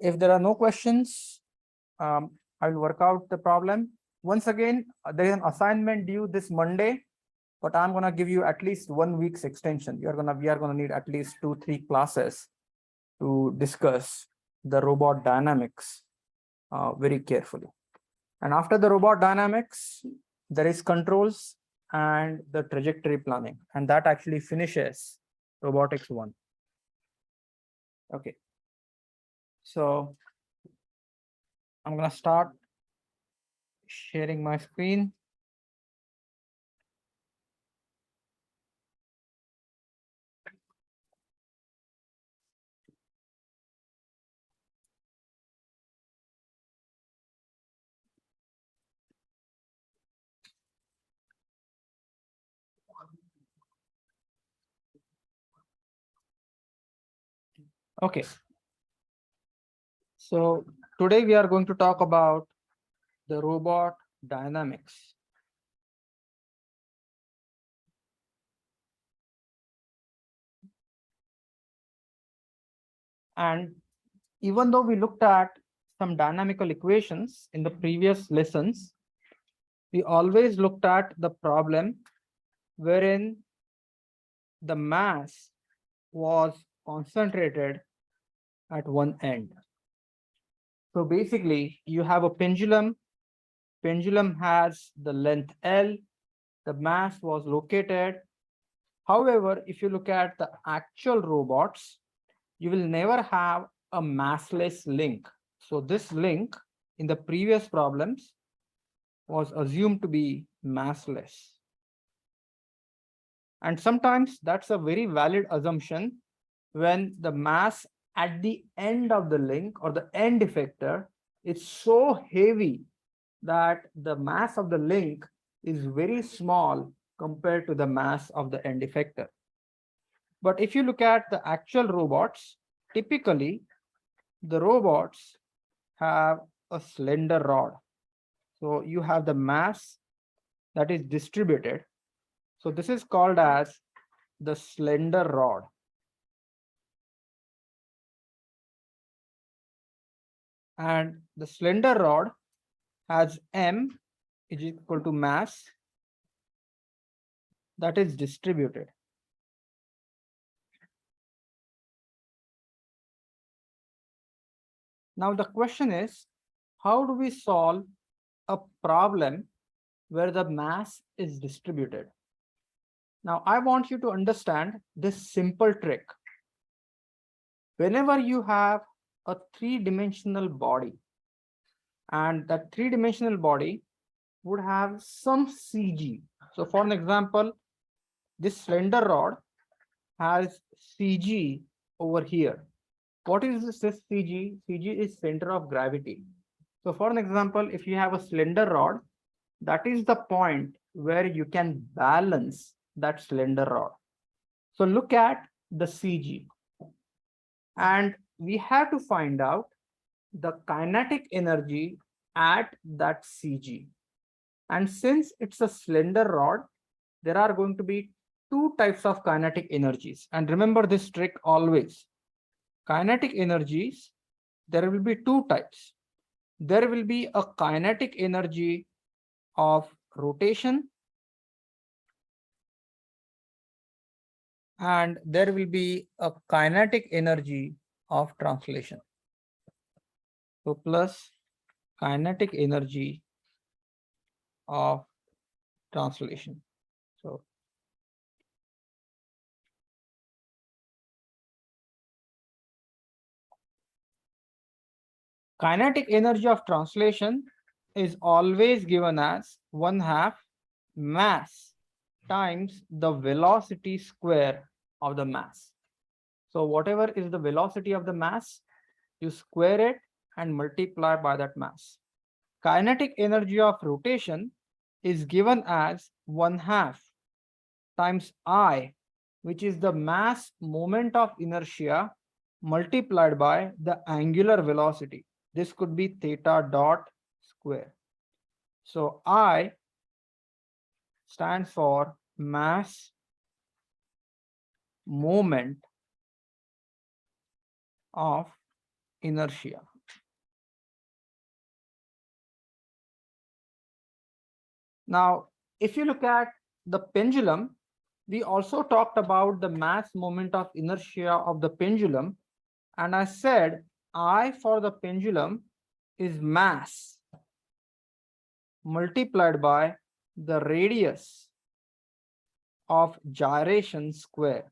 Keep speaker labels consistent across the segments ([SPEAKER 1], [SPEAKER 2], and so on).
[SPEAKER 1] If there are no questions, I will work out the problem. Once again, there is an assignment due this Monday, but I'm going to give you at least 1 week's extension. We are going to need at least 2-3 classes to discuss the robot dynamics very carefully. And after the robot dynamics, there is controls and the trajectory planning, and that actually finishes robotics 1. Okay. So I'm going to start sharing my screen. Okay. So today we are going to talk about the robot dynamics. And even though we looked at some dynamical equations in the previous lessons, we always looked at the problem wherein the mass was concentrated at one end. So basically, you have a pendulum. Pendulum has the length L. The mass was located. However, if you look at the actual robots, you will never have a massless link. So this link in the previous problems was assumed to be massless. And sometimes that's a very valid assumption when the mass at the end of the link or the end effector is so heavy that the mass of the link is very small compared to the mass of the end effector. But if you look at the actual robots, typically the robots have a slender rod. So you have the mass that is distributed. So this is called as the slender rod. And the slender rod has M is equal to mass that is distributed. Now the question is, how do we solve a problem where the mass is distributed? Now I want you to understand this simple trick. Whenever you have a 3-dimensional body, and that 3-dimensional body would have some CG. So for an example, this slender rod has CG over here. What is this CG? CG is center of gravity. So for an example, if you have a slender rod, that is the point where you can balance that slender rod. So look at the CG. And we have to find out the kinetic energy at that CG. And since it's a slender rod, there are going to be 2 types of kinetic energies. And remember this trick always. Kinetic energies, there will be 2 types. There will be a kinetic energy of rotation, and there will be a kinetic energy of translation. So plus kinetic energy of translation. So kinetic energy of translation is always given as 1/2 mass times the velocity square of the mass. So whatever is the velocity of the mass, you square it and multiply by that mass. Kinetic energy of rotation is given as 1/2 times I, which is the mass moment of inertia multiplied by the angular velocity. This could be theta dot square. So I stands for mass moment of inertia. Now, if you look at the pendulum, we also talked about the mass moment of inertia of the pendulum. And I said I for the pendulum is mass multiplied by the radius of gyration square.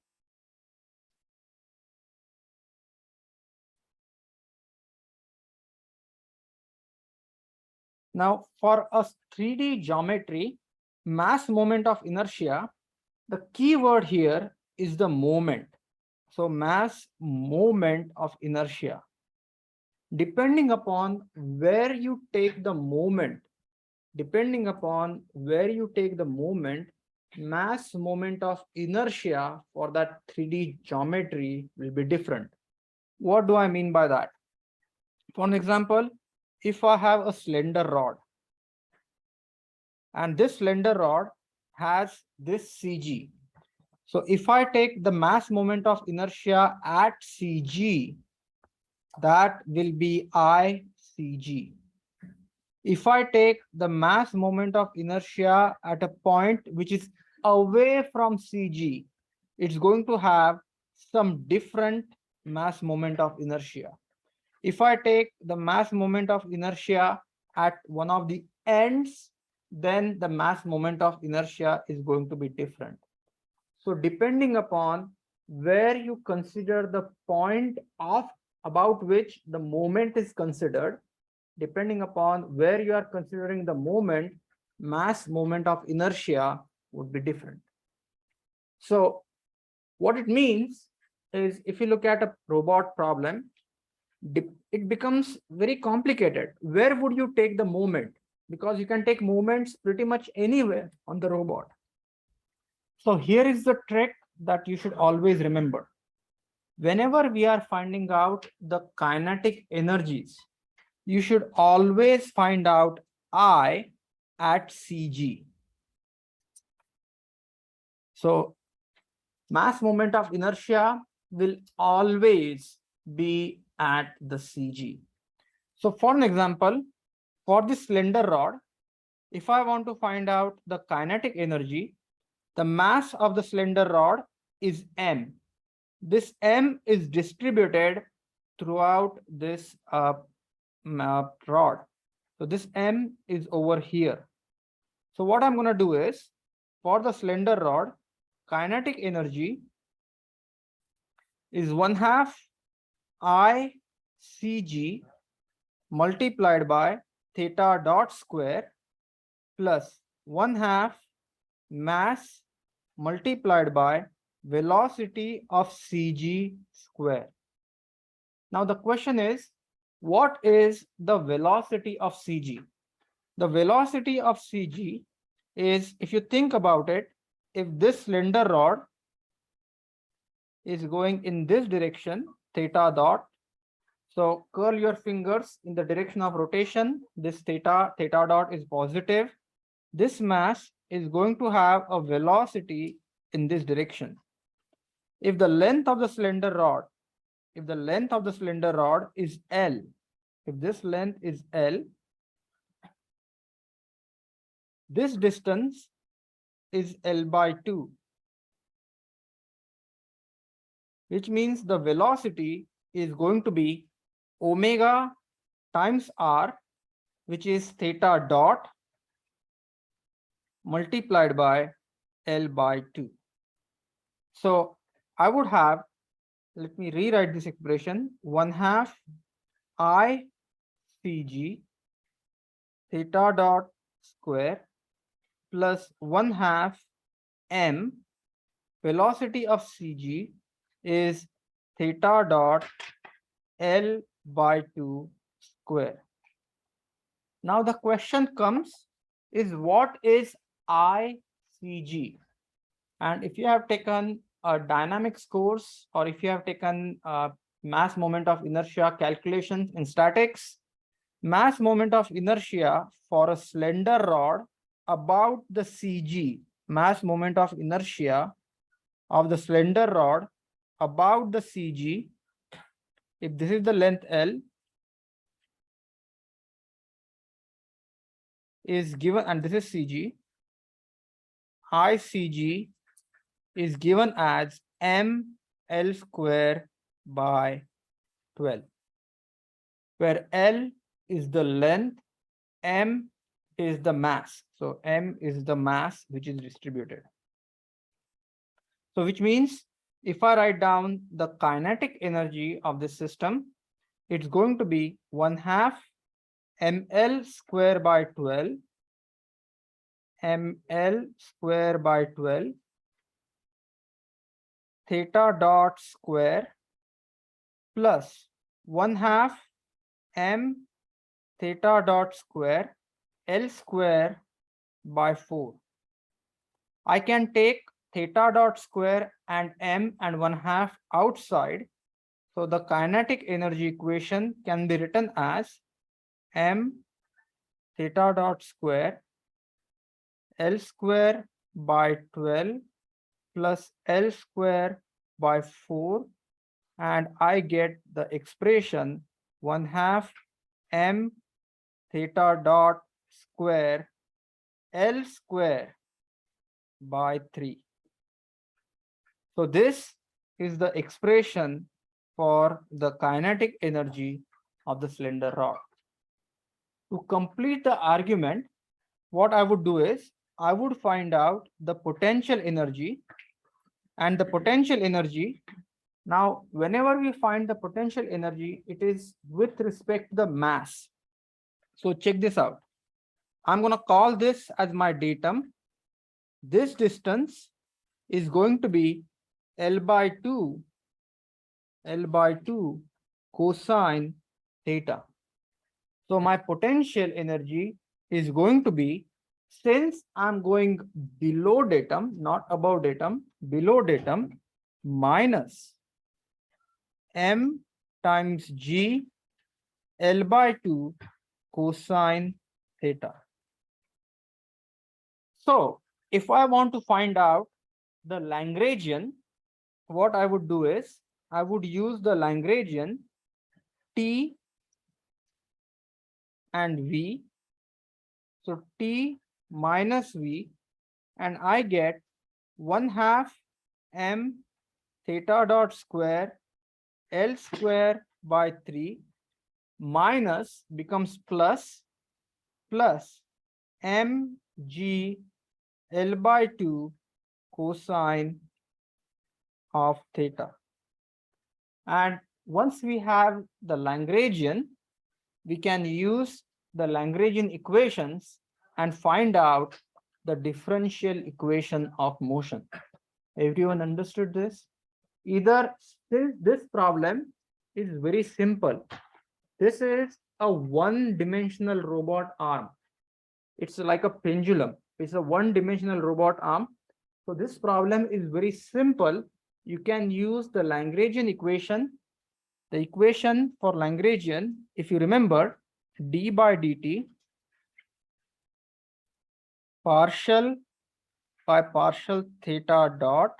[SPEAKER 1] Now, for a 3D geometry, mass moment of inertia, the key word here is the moment. So mass moment of inertia. Depending upon where you take the moment, mass moment of inertia for that 3D geometry will be different. What do I mean by that? For an example, if I have a slender rod, and this slender rod has this CG. So if I take the mass moment of inertia at CG, that will be ICG. If I take the mass moment of inertia at a point which is away from CG, it's going to have some different mass moment of inertia. If I take the mass moment of inertia at one of the ends, then the mass moment of inertia is going to be different. So depending upon where you consider the point of about which the moment is considered, depending upon where you are considering the moment, mass moment of inertia would be different. So what it means is, if you look at a robot problem, it becomes very complicated. Where would you take the moment? Because you can take moments pretty much anywhere on the robot. So here is the trick that you should always remember. Whenever we are finding out the kinetic energies, you should always find out I at CG. So mass moment of inertia will always be at the CG. So for an example, for this slender rod, if I want to find out the kinetic energy, the mass of the slender rod is m. This m is distributed throughout this rod. So this m is over here. So what I'm going to do is, for the slender rod, kinetic energy is 1/2 I CG multiplied by theta dot square plus 1/2 mass multiplied by velocity of CG square. Now the question is, what is the velocity of CG? The velocity of CG is, if you think about it, if this slender rod is going in this direction, theta dot, so curl your fingers in the direction of rotation, this theta dot is positive. This mass is going to have a velocity in this direction. If the length of the slender rod, is L, if this length is L, this distance is L by 2, which means the velocity is going to be omega times r, which is theta dot multiplied by L by 2. So I would have, let me rewrite this expression, 1/2 I CG theta dot square plus 1/2 m. Velocity of CG is theta dot L by 2 square. Now the question comes is, what is ICG? And if you have taken a dynamics course, or if you have taken mass moment of inertia calculations in statics, mass moment of inertia for a slender rod about the CG, mass moment of inertia of the slender rod about the CG, if this is the length L, is given, and this is CG, ICG is given as ml square by 12, where L is the length, m is the mass. So m is the mass which is distributed. So which means if I write down the kinetic energy of the system, it's going to be 1/2 ml square by 12 ml square by 12 theta dot square plus 1/2 m theta dot square L square by 4. I can take theta dot square and m and 1/2 outside. So the kinetic energy equation can be written as m theta dot square L square by 12 plus L square by 4, and I get the expression 1/2 m theta dot square L square by 3. So this is the expression for the kinetic energy of the cylinder rod. To complete the argument, what I would do is I would find out the potential energy, and the potential energy. Now, whenever we find the potential energy, it is with respect to the mass. So check this out. I'm going to call this as my datum. This distance is going to be L by 2 cosine theta. So my potential energy is going to be, since I'm going below datum, not above datum, below datum, minus m times g L by 2 cosine theta. So if I want to find out the Lagrangian, what I would do is I would use the Lagrangian T and V. So T minus V, and I get 1/2 m theta dot square L square by 3 minus becomes plus mg L by 2 cosine of theta. And once we have the Lagrangian, we can use the Lagrangian equations and find out the differential equation of motion. Everyone understood this? Either, since this problem is very simple, this is a one-dimensional robot arm. It's like a pendulum. It's a one-dimensional robot arm. So this problem is very simple. You can use the Lagrangian equation. The equation for Lagrangian, if you remember, d by dt partial by partial theta dot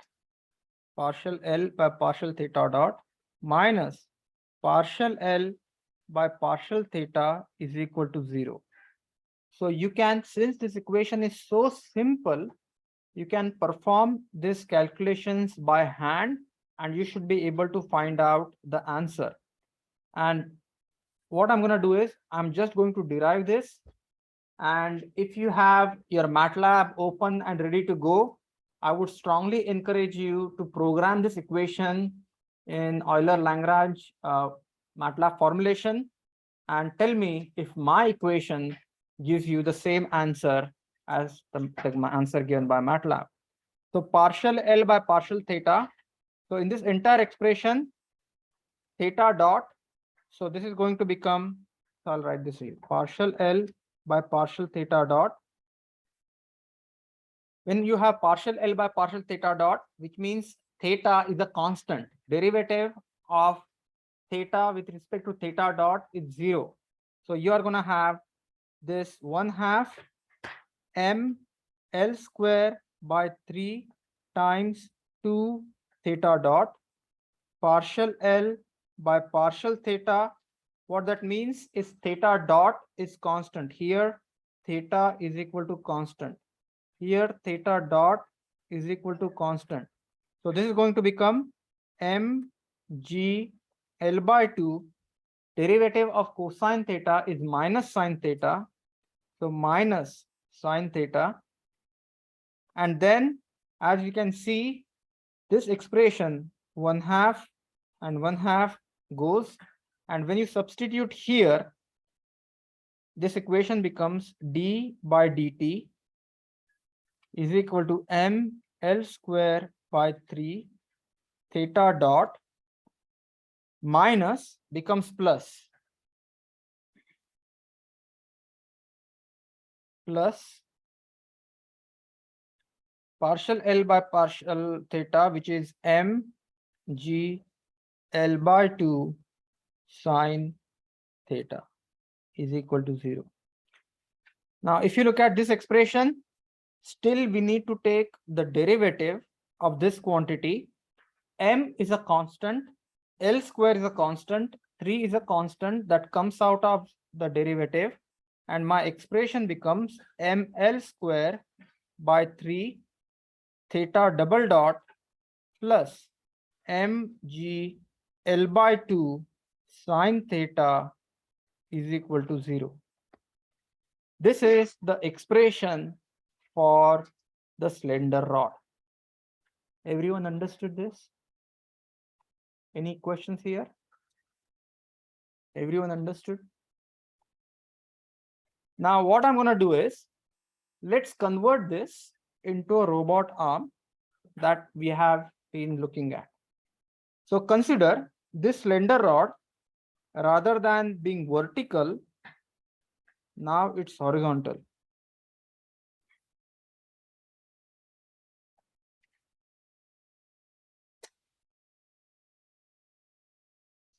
[SPEAKER 1] partial L by partial theta dot minus partial L by partial theta is equal to 0. So you can, since this equation is so simple, you can perform these calculations by hand and you should be able to find out the answer. And what I'm going to do is I'm just going to derive this. And if you have your MATLAB open and ready to go, I would strongly encourage you to program this equation in Euler-Lagrange MATLAB formulation and tell me if my equation gives you the same answer as the answer given by MATLAB. So partial L by partial theta. So in this entire expression, theta dot. So this is going to become, so I'll write this here, partial L by partial theta dot. When you have partial L by partial theta dot, which means theta is a constant, derivative of theta with respect to theta dot is 0. So you are going to have this 1/2 m L square by 3 times 2 theta dot partial L by partial theta. What that means is theta dot is constant. Here theta is equal to constant. Here theta dot is equal to constant. So this is going to become mg L by 2. Derivative of cosine theta is minus sine theta. So minus sine theta. And then as you can see, this expression 1/2 and 1/2 goes. And when you substitute here, this equation becomes d by dt is equal to m L square by 3 theta dot minus becomes plus partial L by partial theta, which is m g L by 2 sine theta is equal to 0. Now, if you look at this expression, still we need to take the derivative of this quantity. M is a constant, L square is a constant, 3 is a constant that comes out of the derivative, and my expression becomes mL square by 3 theta double dot plus mg L by 2 sine theta is equal to 0. This is the expression for the slender rod. Everyone understood this? Any questions here? Everyone understood? Now what I'm going to do is, let's convert this into a robot arm that we have been looking at. So consider this slender rod, rather than being vertical, now it's horizontal.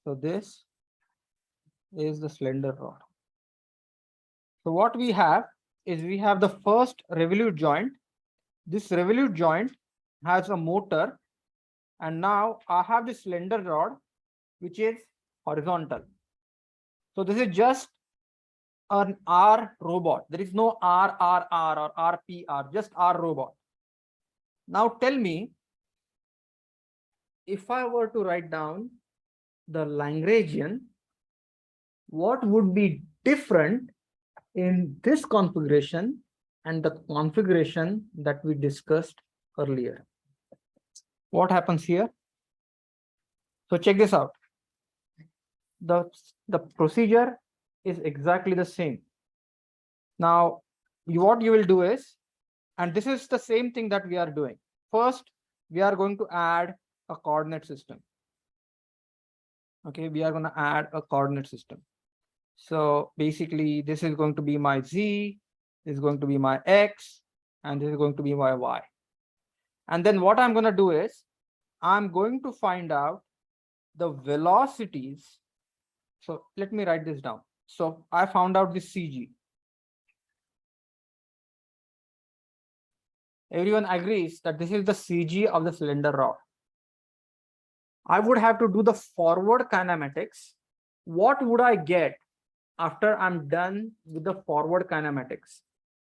[SPEAKER 1] So this is the slender rod. So what we have is, we have the first revolute joint. This revolute joint has a motor, and now I have this slender rod which is horizontal. So this is just an R robot. There is no RRR or RPR, just R robot. Now tell me, if I were to write down the Lagrangian, what would be different in this configuration and the configuration that we discussed earlier? What happens here? So check this out. The procedure is exactly the same. Now, what you will do is, and this is the same thing that we are doing. First, we are going to add a coordinate system. Okay, we are going to add a coordinate system. So basically, this is going to be my z, this is going to be my x, and this is going to be my y. And then what I'm going to do is, I'm going to find out the velocities. So let me write this down. So I found out this CG. Everyone agrees that this is the CG of the cylinder rod. I would have to do the forward kinematics. What would I get after I'm done with the forward kinematics?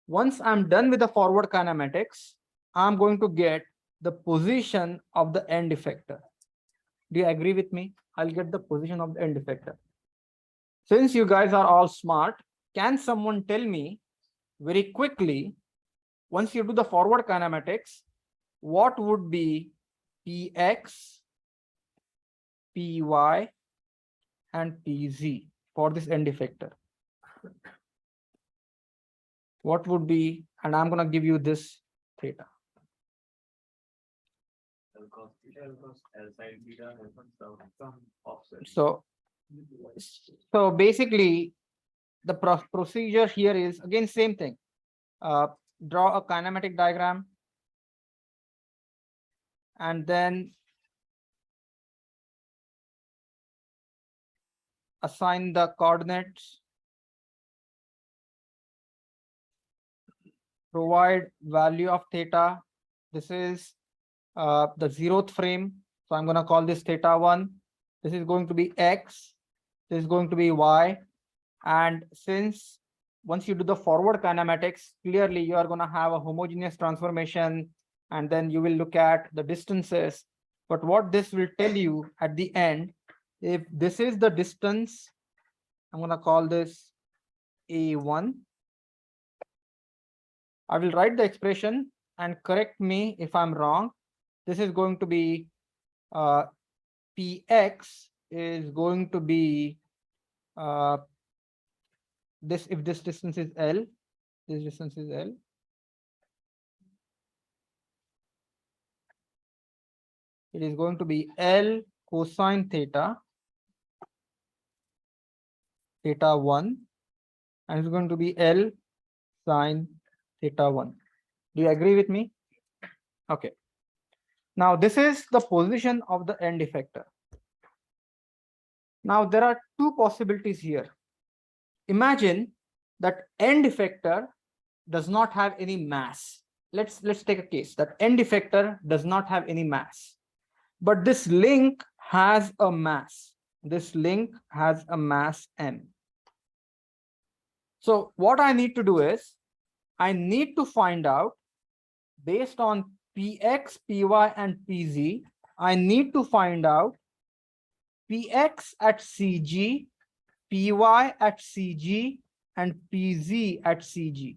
[SPEAKER 1] Once I'm done with the forward kinematics, I'm going to get the position of the end effector. Do you agree with me? I'll get the position of the end effector. Since you guys are all smart, can someone tell me very quickly, once you do the forward kinematics, what would be Px, Py, and Pz for this end effector? What would be, and I'm going to give you this theta. So basically, the procedure here is again same thing. Draw a kinematic diagram, and then assign the coordinates, provide value of theta. This is the 0th frame, so I'm going to call this theta 1. This is going to be x, this is going to be y, and since once you do the forward kinematics, clearly you are going to have a homogeneous transformation, and then you will look at the distances. But what this will tell you at the end, if this is the distance, I'm going to call this A1. I will write the expression and correct me if I'm wrong. This is going to be Px is going to be this, if this distance is L, this distance is L. It is going to be L cosine theta, theta 1, and it's going to be L sine theta 1. Do you agree with me? Okay. Now this is the position of the end effector. Now there are two possibilities here. Imagine that end effector does not have any mass. Let's take a case that end effector does not have any mass, but this link has a mass. This link has a mass m. So what I need to do is I need to find out, based on Px, Py, and Pz, I need to find out Px at Cg, Py at Cg, and Pz at Cg.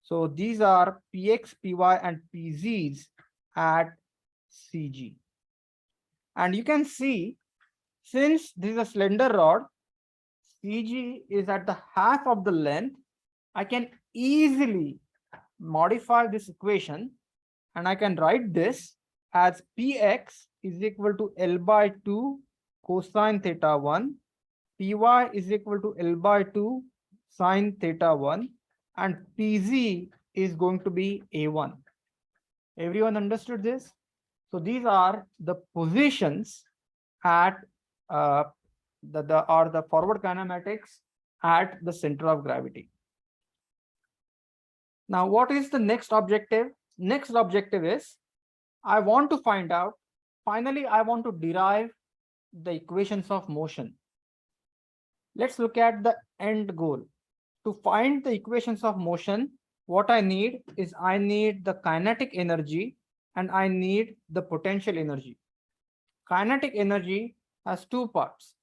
[SPEAKER 1] So these are Px, Py, and Pz's at Cg. And you can see, since this is a slender rod, Cg is at the half of the length, I can easily modify this equation, and I can write this as Px is equal to L by 2 cosine theta 1, Py is equal to L by 2 sine theta 1, and Pz is going to be A1. Everyone understood this? So these are the positions at the forward kinematics at the center of gravity. Now, what is the next objective? Next objective is I want to find out, finally, I want to derive the equations of motion. Let's look at the end goal. To find the equations of motion, what I need is I need the kinetic energy and I need the potential energy. Kinetic energy has two parts: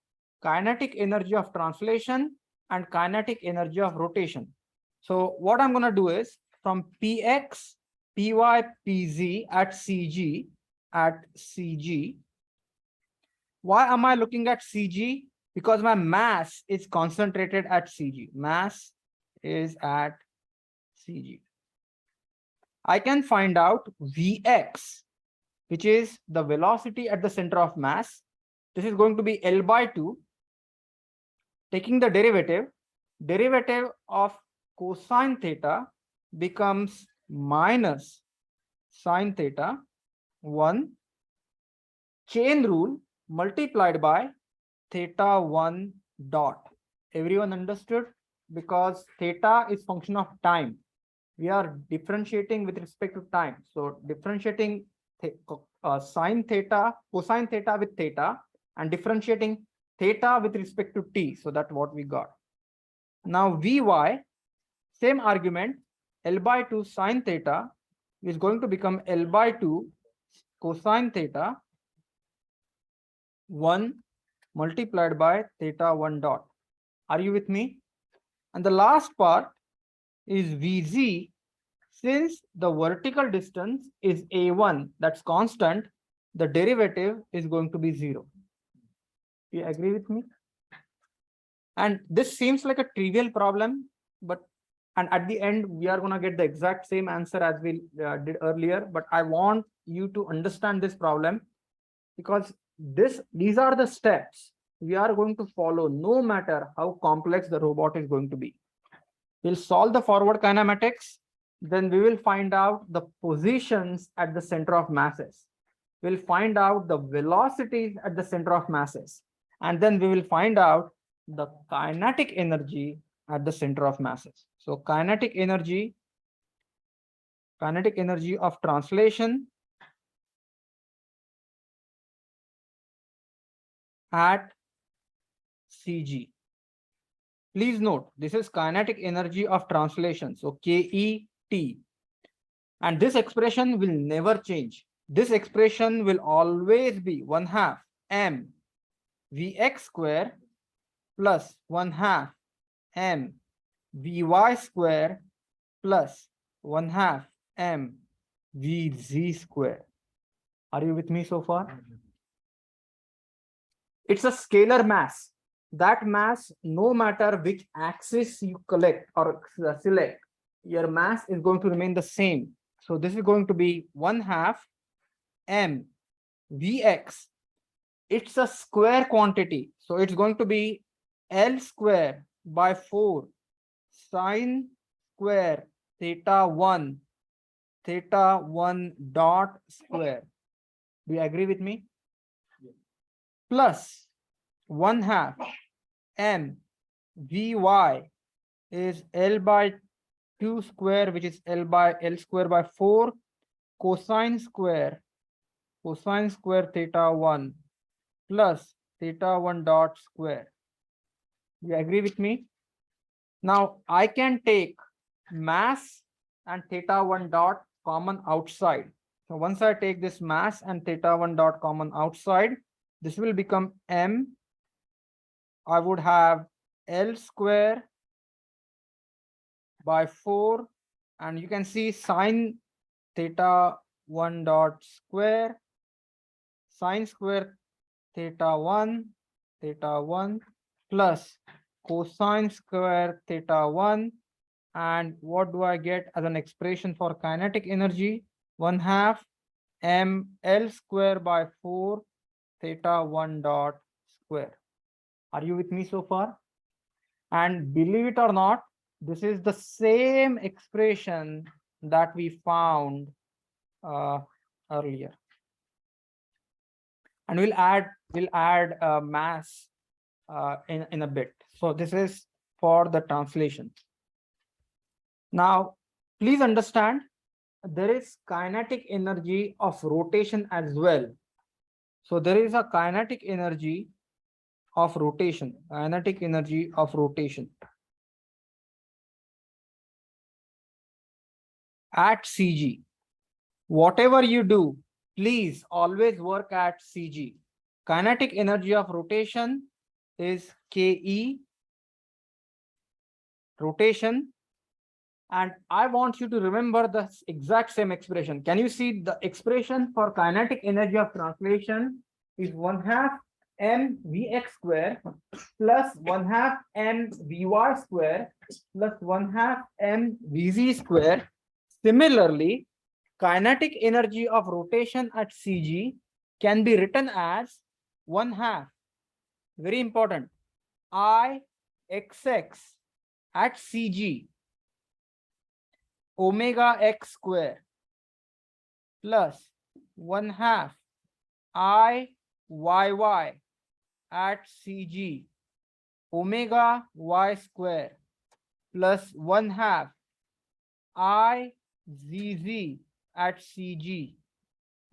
[SPEAKER 1] kinetic energy of translation and kinetic energy of rotation. So what I'm going to do is, from Px, Py, Pz at Cg, why am I looking at Cg? Because my mass is concentrated at Cg. Mass is at Cg. I can find out Vx, which is the velocity at the center of mass. This is going to be L by 2. Taking the derivative of cosine theta becomes minus sine theta 1, chain rule multiplied by theta 1 dot. Everyone understood? Because theta is function of time. We are differentiating with respect to time. So differentiating sine theta, cosine theta with theta, and differentiating theta with respect to t. So that's what we got. Now Vy, same argument, L by 2 sine theta is going to become L by 2 cosine theta 1 multiplied by theta 1 dot. Are you with me? And the last part is Vz. Since the vertical distance is A1, that's constant, the derivative is going to be 0. You agree with me? And this seems like a trivial problem, but at the end, we are going to get the exact same answer as we did earlier. But I want you to understand this problem, because these are the steps we are going to follow no matter how complex the robot is going to be. We'll solve the forward kinematics, then we will find out the positions at the center of masses. We'll find out the velocities at the center of masses, and then we will find out the kinetic energy at the center of masses. So kinetic energy of translation at Cg. Please note, this is kinetic energy of translation. So KET. And this expression will never change. This expression will always be 1/2 m Vx square plus 1/2 m Vy square plus 1/2 m Vz square. Are you with me so far? It's a scalar mass. That mass, no matter which axis you collect or select, your mass is going to remain the same. So this is going to be 1/2 m Vx. It's a square quantity. So it's going to be L square by 4 sine square theta 1 dot square. Do you agree with me? Plus 1/2 m Vy is L by 2 square, which is L square by 4 cosine square theta 1 plus theta 1 dot square. You agree with me? Now I can take mass and theta 1 dot common outside. So once I take this mass and theta 1 dot common outside, this will become m. I would have L square by 4, and you can see sine theta 1 dot square, sine square theta 1 plus cosine square theta 1. And what do I get as an expression for kinetic energy? 1/2 m L square by 4 theta 1 dot square. Are you with me so far? And believe it or not, this is the same expression that we found earlier. And we'll add mass in a bit. So this is for the translation. Now, please understand, there is kinetic energy of rotation as well. So there is a kinetic energy of rotation, at CG. Whatever you do, please always work at CG. Kinetic energy of rotation is KE, rotation. And I want you to remember the exact same expression. Can you see the expression for kinetic energy of translation is 1/2 m Vx square plus 1/2 m Vy square plus 1/2 m Vz square. Similarly, kinetic energy of rotation at CG can be written as 1/2, very important, I xx at CG omega x square plus 1/2 I yy at CG omega y square plus 1/2 I zz at CG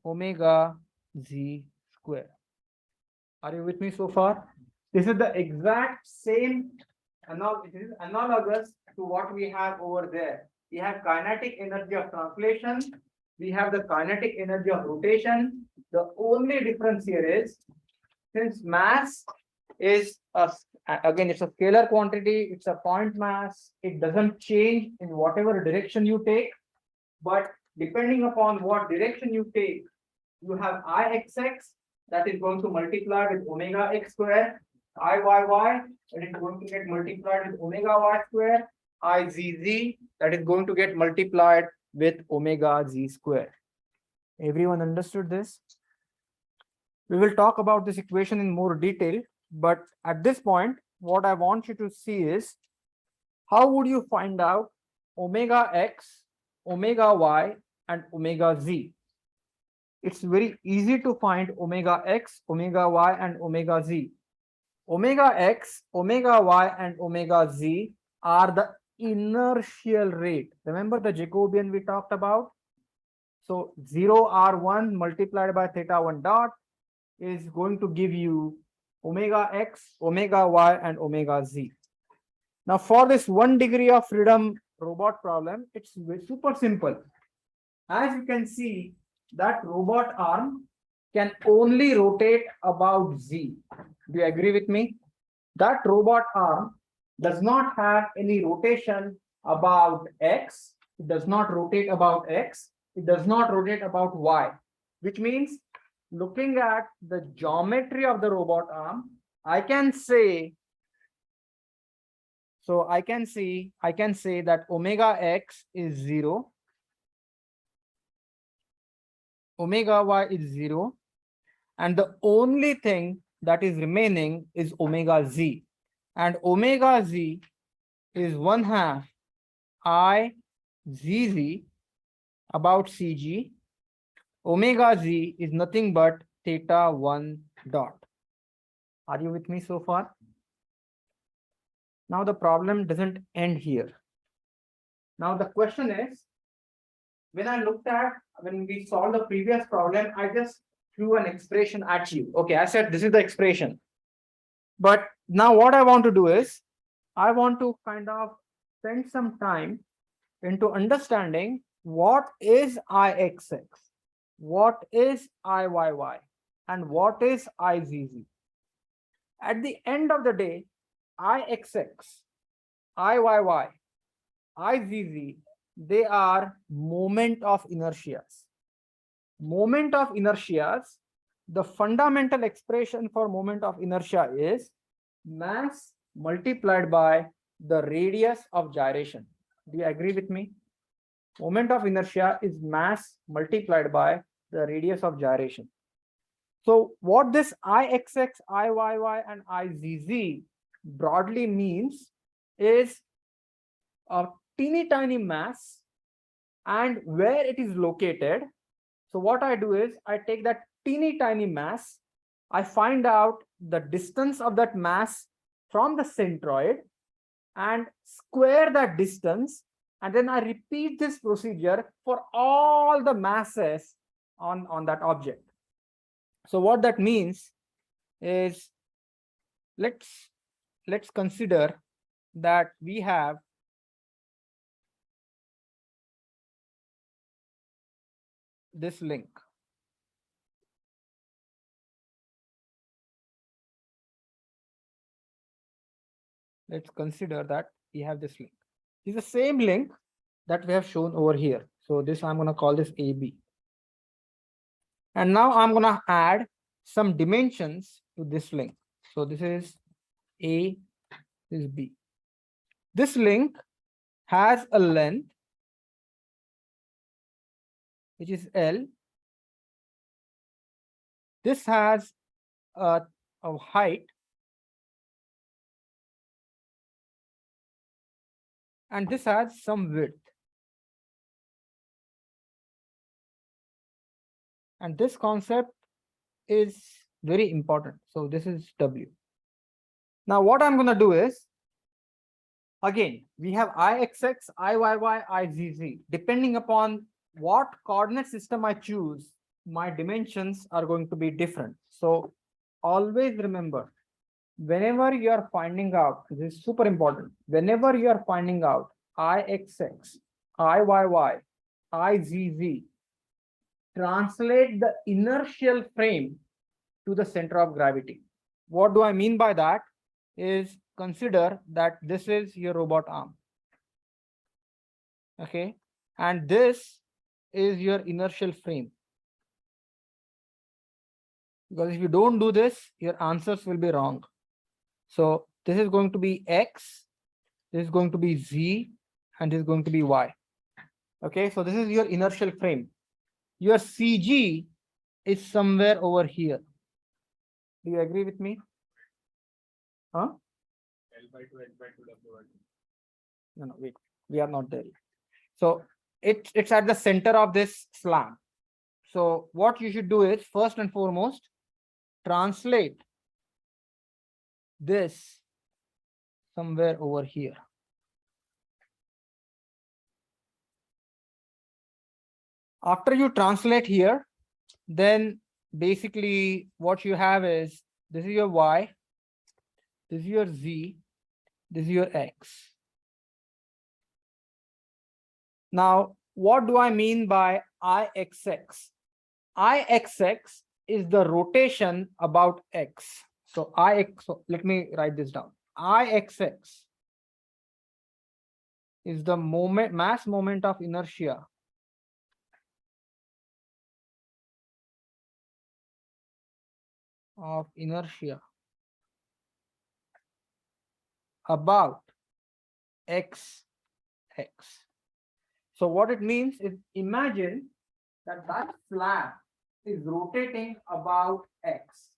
[SPEAKER 1] omega z square. Are you with me so far? This is the exact same, it is analogous to what we have over there. We have kinetic energy of translation. We have the kinetic energy of rotation. The only difference here is, since mass is again, it's a scalar quantity, it's a point mass, it doesn't change in whatever direction you take. But depending upon what direction you take, you have Ixx that is going to multiply with omega x square, Iyy that is going to get multiplied with omega y square, Izz that is going to get multiplied with omega z square. Everyone understood this? We will talk about this equation in more detail, but at this point, what I want you to see is, how would you find out omega x, omega y, and omega z? It's very easy to find omega x, omega y, and omega z. Omega x, omega y, and omega z are the inertial rate. Remember the Jacobian we talked about? So 0r1 multiplied by theta 1 dot is going to give you omega x, omega y, and omega z. Now for this 1 degree of freedom robot problem, it's super simple. As you can see, that robot arm can only rotate about Z. Do you agree with me? That robot arm does not have any rotation about X. It does not rotate about X. It does not rotate about Y, which means looking at the geometry of the robot arm, I can say, so I can say that omega X is 0, omega Y is 0, and the only thing that is remaining is omega Z, and omega Z is 1/2 I ZZ about CG. Omega Z is nothing but theta 1 dot. Are you with me so far? Now the problem doesn't end here. Now the question is, when we solved the previous problem, I just threw an expression at you. Okay, I said this is the expression. But now what I want to do is, I want to kind of spend some time into understanding what is IXX, what is IYY, and what is IZZ. At the end of the day, IXX, IYY, IZZ, they are moment of inertias. Moment of inertias, the fundamental expression for moment of inertia is mass multiplied by the radius of gyration. Do you agree with me? Moment of inertia is mass multiplied by the radius of gyration. So what this IXX, IYY, and IZZ broadly means is a teeny tiny mass and where it is located. So what I do is I take that teeny tiny mass, I find out the distance of that mass from the centroid and square that distance, and then I repeat this procedure for all the masses on that object. So what that means is, let's consider that we have this link. Let's consider that we have this link. It's the same link that we have shown over here. So this, I'm going to call this AB. And now I'm going to add some dimensions to this link. So this is A, this is B. This link has a length which is L. This has a height, and this has some width. And this concept is very important. So this is W. Now what I'm going to do is, again, we have IXX, IYY, IZZ. Depending upon what coordinate system I choose, my dimensions are going to be different. So always remember, whenever you are finding out, this is super important, whenever you are finding out IXX, IYY, IZZ, translate the inertial frame to the center of gravity. What do I mean by that? Is consider that this is your robot arm. Okay, and this is your inertial frame. Because if you don't do this, your answers will be wrong. So this is going to be X, this is going to be Z, and this is going to be Y. Okay, so this is your inertial frame. Your CG is somewhere over here. Do you agree with me? Huh? No, wait, we are not there. So it's at the center of this slam. So what you should do is, first and foremost, translate this somewhere over here. After you translate here, then basically what you have is, this is your Y, this is your Z, This is your X. Now, what do I mean by IXX? IXX is the rotation about X. So so let me write this down. IXX is the mass moment of inertia about X. So what it means is, imagine that slab is rotating about X.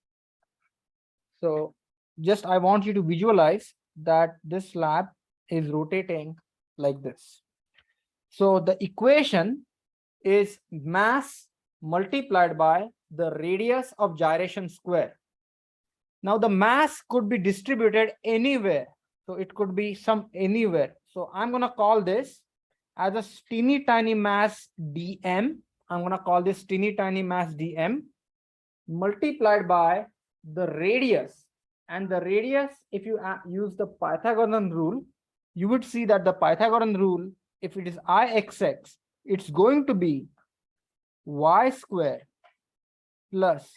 [SPEAKER 1] So just I want you to visualize that this slab is rotating like this. So the equation is mass multiplied by the radius of gyration square. Now the mass could be distributed anywhere. So it could be anywhere. So I'm going to call this as a teeny tiny mass dm. I'm going to call this teeny tiny mass dm multiplied by the radius. And the radius, if you use the Pythagorean rule, you would see that the Pythagorean rule, if it is IXX, it's going to be y square plus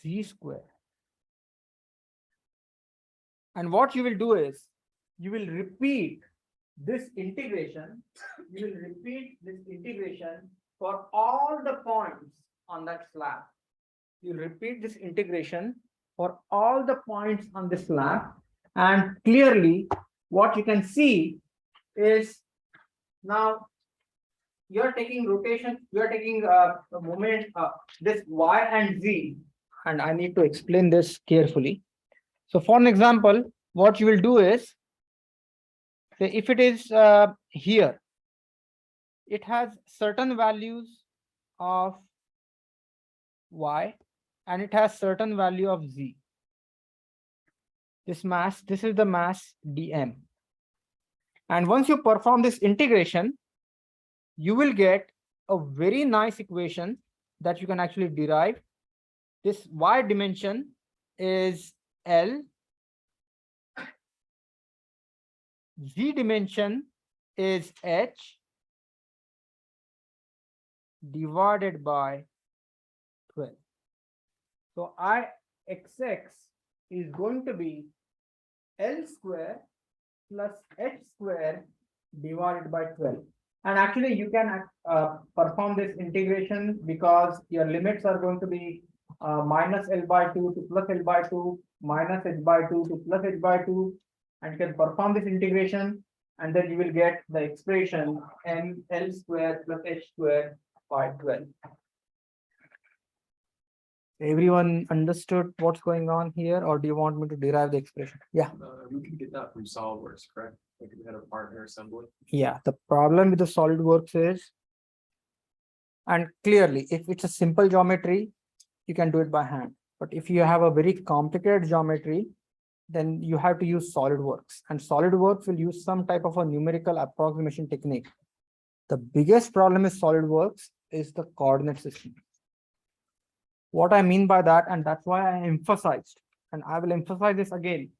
[SPEAKER 1] z square. And what you will do is, you will repeat this integration. You will repeat this integration for all the points on that slab. You repeat this integration for all the points on this slab. And clearly, what you can see is, now you're taking rotation, you're taking a moment, this y and z, and I need to explain this carefully. So for an example, what you will do is, say if it is here, it has certain values of y and it has certain value of z. This is the mass dm. And once you perform this integration, you will get a very nice equation that you can actually derive. This y dimension is L, z dimension is h divided by 12. So IXX is going to be L square plus h square divided by 12. And actually you can perform this integration, because your limits are going to be minus L by 2 to plus L by 2, minus h by 2 to plus h by 2, and you can perform this integration, and then you will get the expression m L square plus h square by 12. Everyone understood what's going on here, or do you want me to derive the expression? Yeah.
[SPEAKER 2] We can get that from SolidWorks, correct? Like we had a partner assembly.
[SPEAKER 1] Yeah, the problem with the SolidWorks is, and clearly, if it's a simple geometry, you can do it by hand. But if you have a very complicated geometry, then you have to use SolidWorks, and SolidWorks will use some type of a numerical approximation technique. The biggest problem with SolidWorks is the coordinate system. What I mean by that, and that's why I emphasized, and I will emphasize this again.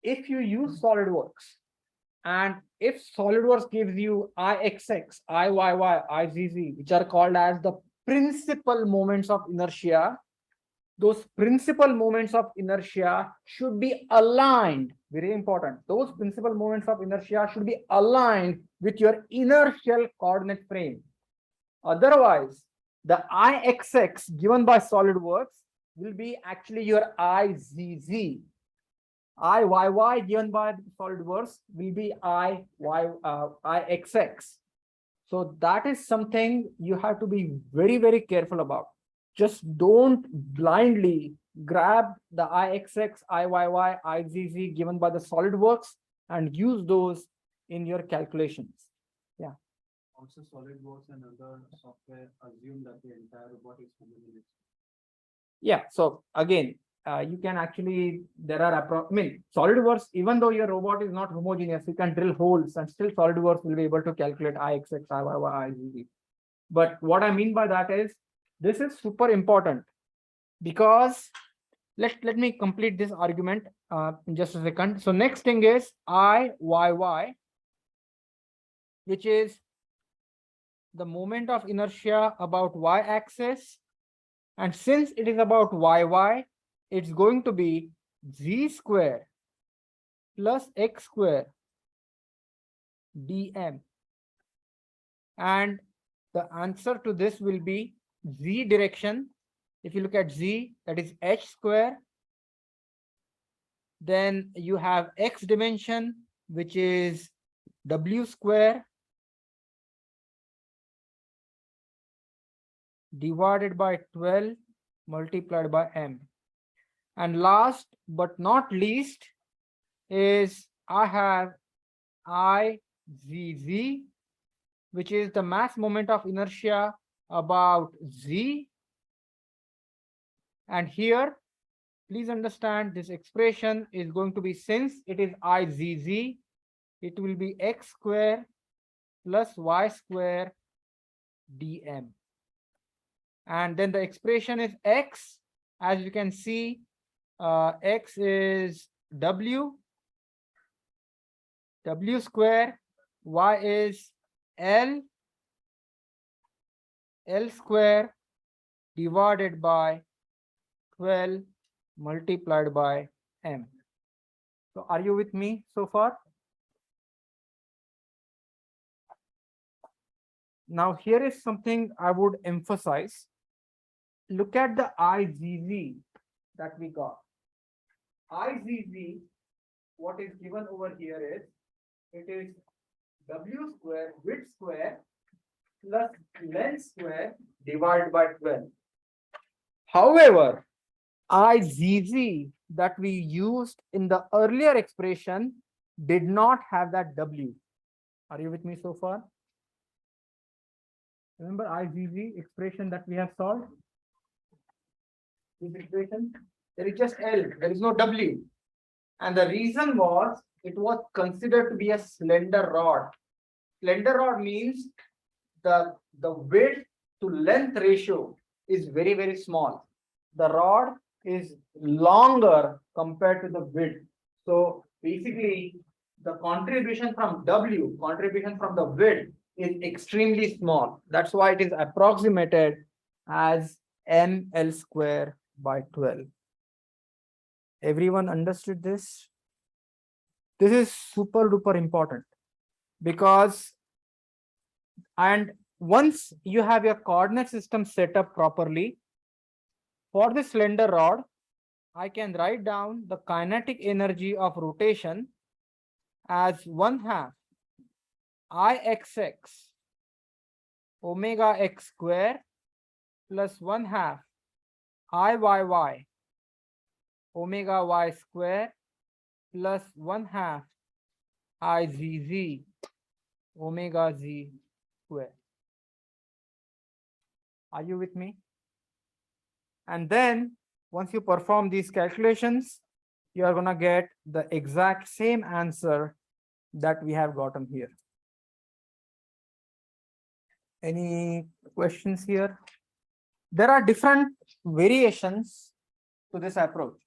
[SPEAKER 1] If you use SolidWorks, and if SolidWorks gives you IXX, IYY, IZZ, which are called as the principal moments of inertia, those principal moments of inertia should be aligned. Very important. Those principal moments of inertia should be aligned with your inertial coordinate frame. Otherwise, the IXX given by SolidWorks will be actually your IZZ. IYY given by SolidWorks will be IXX. So that is something you have to be very, very careful about. Just don't blindly grab the IXX, IYY, IZZ given by the SolidWorks and use those in your calculations. Yeah.
[SPEAKER 2] Also, SolidWorks and other software assume that the entire robot is homogeneous.
[SPEAKER 1] Yeah. So again, you can actually, SolidWorks, even though your robot is not homogeneous, you can drill holes and still SolidWorks will be able to calculate IXX, IYY, IZZ. But what I mean by that is, this is super important, because let me complete this argument in just a second. So next thing is Iyy, which is the moment of inertia about y-axis, and since it is about yy, it's going to be z square plus x square dm, and the answer to this will be z direction. If you look at z, that is h square. Then you have x dimension, which is w square divided by 12 multiplied by m. And last but not least is I have Izz, which is the mass moment of inertia about z. And here, please understand this expression is going to be, since it is Izz, it will be x square plus y square dm. And then the expression is x, as you can see, x is w square, y is l square divided by 12 multiplied by m. So are you with me so far? Now here is something I would emphasize. Look at the Izz that we got. Izz, what is given over here is, it is w square width square plus length square divided by 12. However, Izz that we used in the earlier expression did not have that w. Are you with me so far? Remember Izz expression that we have solved? This expression, there is just L, there is no W. And the reason was, it was considered to be a slender rod. Slender rod means the width to length ratio is very, very small. The rod is longer compared to the width. So basically, the contribution from W, contribution from the width is extremely small. That's why it is approximated as ml square by 12. Everyone understood this? This is super duper important, because, and once you have your coordinate system set up properly, for this slender rod, I can write down the kinetic energy of rotation as 1/2 Ixx omega x square plus 1/2 Iyy omega y square plus 1/2 Izz omega z square. Are you with me? And then once you perform these calculations, you are gonna get the exact same answer that we have gotten here. Any questions here? There are different variations to this approach.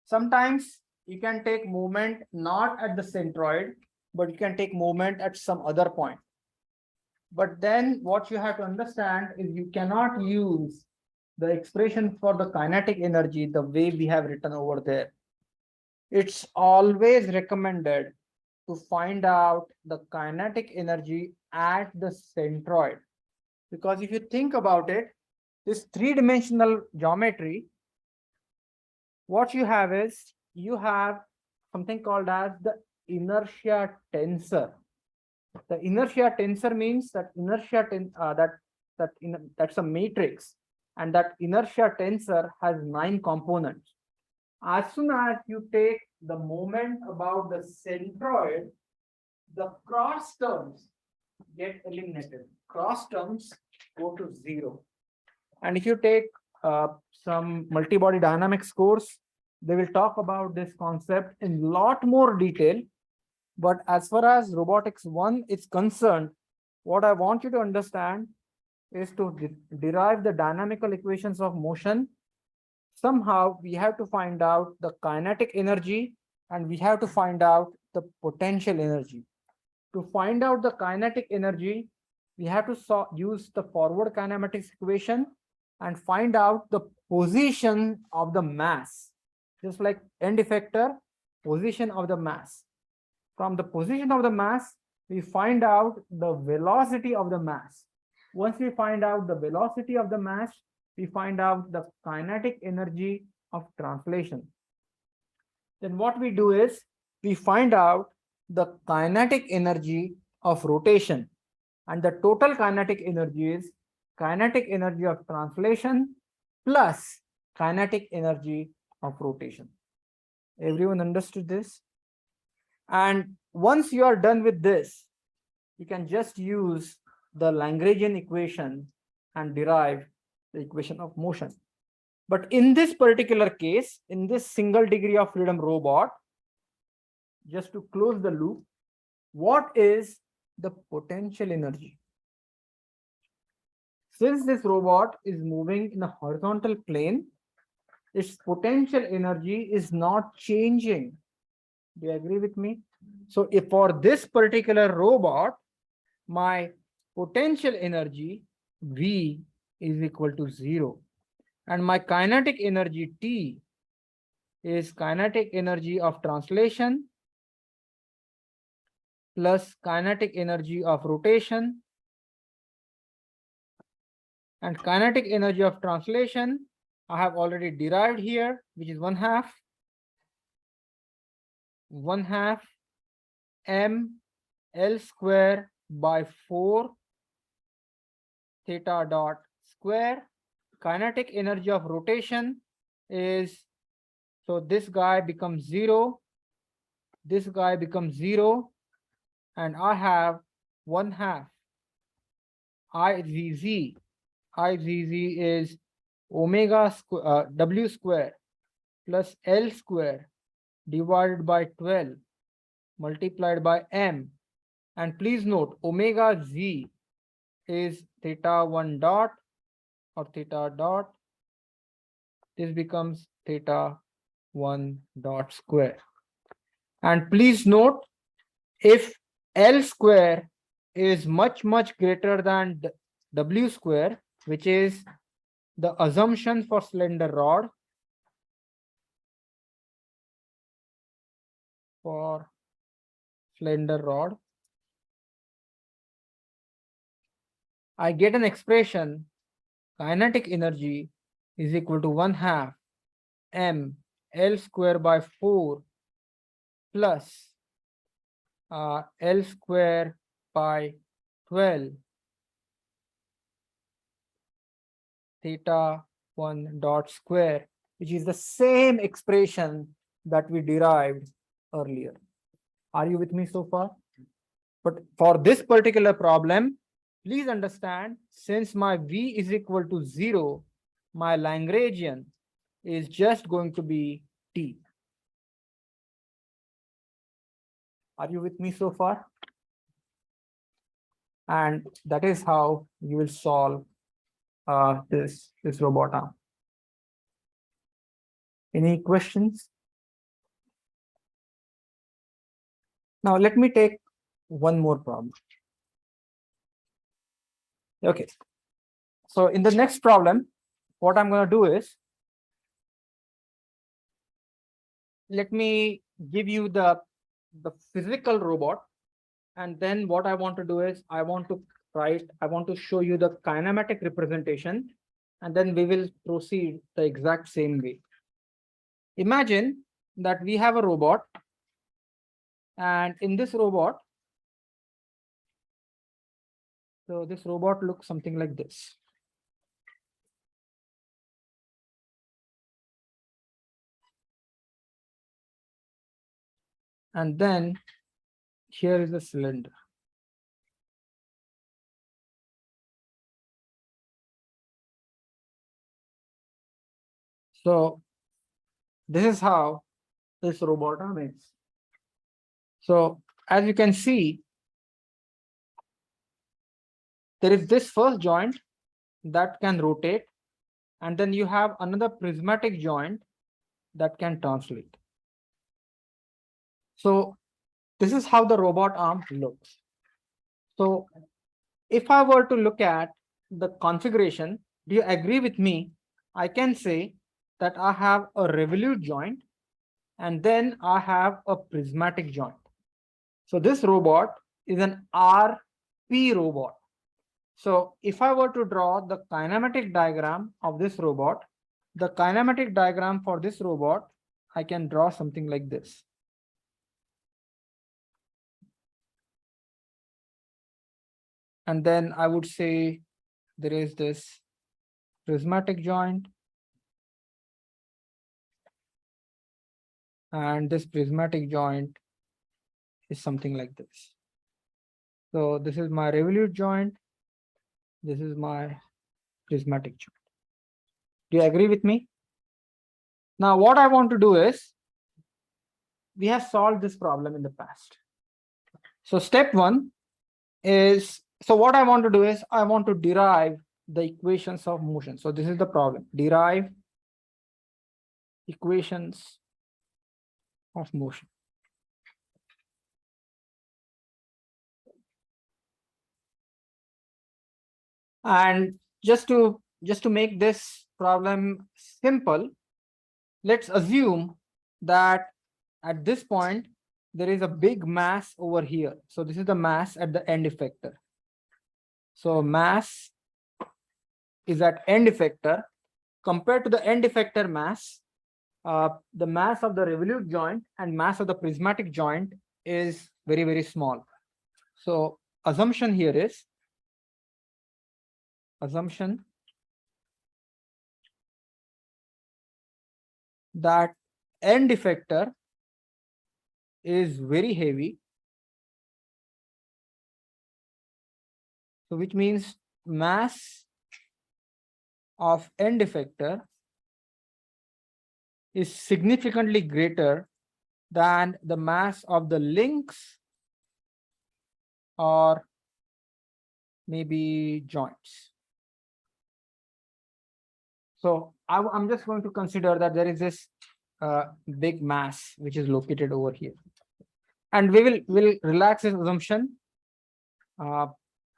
[SPEAKER 1] Sometimes you can take movement not at the centroid, but you can take movement at some other point. But then what you have to understand is you cannot use the expression for the kinetic energy the way we have written over there. It's always recommended to find out the kinetic energy at the centroid. Because if you think about it, this three-dimensional geometry, what you have is, you have something called as the inertia tensor. The inertia tensor means that that's a matrix, and that inertia tensor has 9 components. As soon as you take the moment about the centroid, the cross terms get eliminated. Cross terms go to 0. And if you take some multi-body dynamics course, they will talk about this concept in lot more detail. But as far as robotics 1 is concerned, what I want you to understand is to derive the dynamical equations of motion somehow we have to find out the kinetic energy and we have to find out the potential energy. To find out the kinetic energy, we have to use the forward kinematics equation and find out the position of the mass, just like end effector, position of the mass. From the position of the mass, we find out the velocity of the mass. Once we find out the velocity of the mass, we find out the kinetic energy of translation. Then what we do is we find out the kinetic energy of rotation, and the total kinetic energy is kinetic energy of translation plus kinetic energy of rotation. Everyone understood this? And once you are done with this, you can just use the Lagrangian equation and derive the equation of motion. But in this particular case, in this single degree of freedom robot, just to close the loop, what is the potential energy? Since this robot is moving in a horizontal plane, its potential energy is not changing. Do you agree with me? So if for this particular robot, my potential energy V is equal to 0, and my kinetic energy T is kinetic energy of translation plus kinetic energy of rotation, and kinetic energy of translation I have already derived here, which is 1/2 m L square by 4 theta dot square. Kinetic energy of rotation is, so this guy becomes 0, this guy becomes 0, and I have 1/2 IZZ. IZZ is omega square W square plus L square divided by 12 multiplied by m. And please note, omega z is theta 1 dot or theta dot. This becomes theta 1 dot square. And please note, if L square is much greater than W square, which is the assumption for slender rod, I get an expression kinetic energy is equal to 1/2 m L square by 4 plus L square by 12 theta 1 dot square, which is the same expression that we derived earlier. Are you with me so far? But for this particular problem, please understand, since my V is equal to 0, my Lagrangian is just going to be T. Are you with me so far? And that is how you will solve this robot arm. Any questions? Now let me take one more problem. Okay. So in the next problem, what I'm going to do is, let me give you the physical robot, and then what I want to do is I want to show you the kinematic representation, and then we will proceed the exact same way. Imagine that we have a robot, and in this robot, so this robot looks something like this. And then here is a cylinder. So this is how this robot arm is. So as you can see, there is this first joint that can rotate, and then you have another prismatic joint that can translate. So this is how the robot arm looks. So if I were to look at the configuration, do you agree with me? I can say that I have a revolute joint and then I have a prismatic joint. So this robot is an RP robot. So if I were to draw the kinematic diagram of this robot, the kinematic diagram for this robot, I can draw something like this. And then I would say there is this prismatic joint, and this prismatic joint is something like this. So this is my revolute joint. This is my prismatic joint. Do you agree with me? Now, what I want to do is, we have solved this problem in the past. So step one is, so what I want to do is, I want to derive the equations of motion. So this is the problem, derive equations of motion. And just to make this problem simple, let's assume that at this point there is a big mass over here. So this is the mass at the end effector. So mass is at end effector. Compared to the end effector mass, the mass of the revolute joint and mass of the prismatic joint is very, very small. So assumption here is, that end effector is very heavy. So which means mass of end effector is significantly greater than the mass of the links or maybe joints. So I'm just going to consider that there is this big mass which is located over here, and will relax this assumption